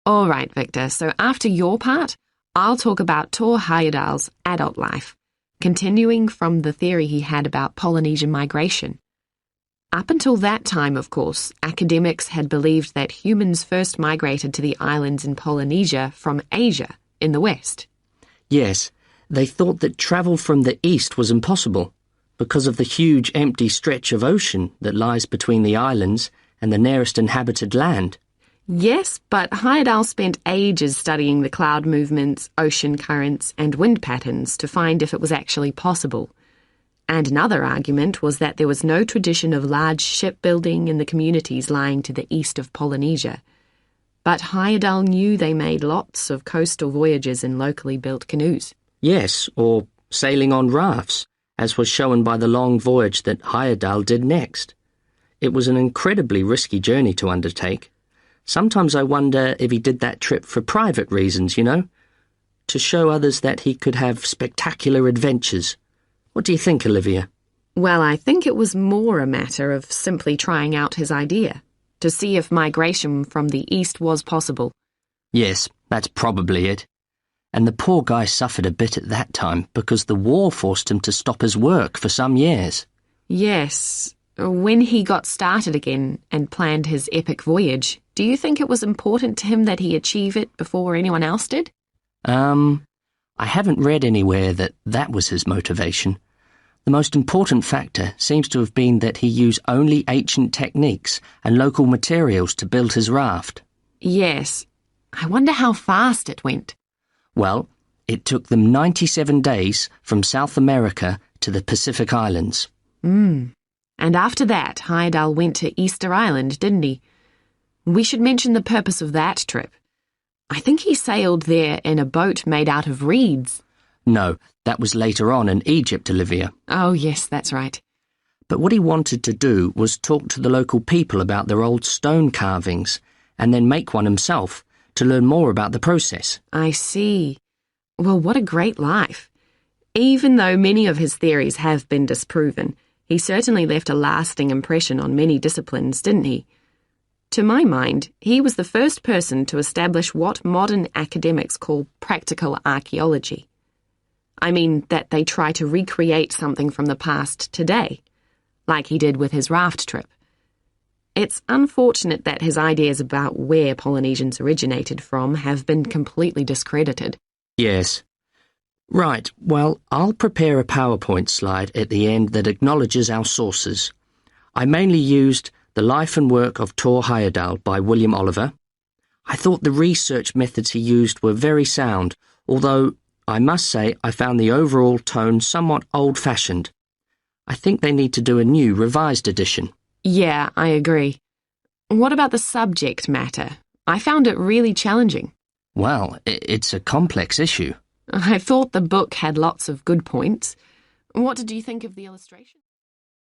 All right, Victor, so after your part, I'll talk about Thor Heyerdahl's adult life, continuing from the theory he had about Polynesian migration. Up until that time, of course, academics had believed that humans first migrated to the islands in Polynesia from Asia in the west. Yes, they thought that travel from the east was impossible because of the huge empty stretch of ocean that lies between the islands and the nearest inhabited land. Yes, but Heyerdahl spent ages studying the cloud movements, ocean currents, and wind patterns to find if it was actually possible. And another argument was that there was no tradition of large shipbuilding in the communities lying to the east of Polynesia. But Heyerdahl knew they made lots of coastal voyages in locally built canoes. Yes, or sailing on rafts, as was shown by the long voyage that Heyerdahl did next. It was an incredibly risky journey to undertake. Sometimes I wonder if he did that trip for private reasons, to show others that he could have spectacular adventures. What do you think, Olivia? Well, I think it was more a matter of simply trying out his idea, to see if migration from the east was possible. Yes, that's probably it. And the poor guy suffered a bit at that time because the war forced him to stop his work for some years. Yes. When he got started again and planned his epic voyage, do you think it was important to him that he achieve it before anyone else did? I haven't read anywhere that that was his motivation. The most important factor seems to have been that he used only ancient techniques and local materials to build his raft. Yes. I wonder how fast it went. Well, it took them 97 days from South America to the Pacific Islands. And after that, Heyerdahl went to Easter Island, didn't he? We should mention the purpose of that trip. I think he sailed there in a boat made out of reeds. No, that was later on in Egypt, Olivia. Oh, yes, that's right. But what he wanted to do was talk to the local people about their old stone carvings and then make one himself to learn more about the process. I see. Well, what a great life. Even though many of his theories have been disproven, he certainly left a lasting impression on many disciplines, didn't he? To my mind, he was the first person to establish what modern academics call practical archaeology. I mean that they try to recreate something from the past today, like he did with his raft trip. It's unfortunate that his ideas about where Polynesians originated from have been completely discredited. Yes. Right, well, I'll prepare a PowerPoint slide at the end that acknowledges our sources. I mainly used The Life and Work of Thor Heyerdahl by William Oliver. I thought the research methods he used were very sound, although I must say I found the overall tone somewhat old-fashioned. I think they need to do a new, revised edition. Yeah, I agree. What about the subject matter? I found it really challenging. Well, it's a complex issue. I thought the book had lots of good points. What did you think of the illustration?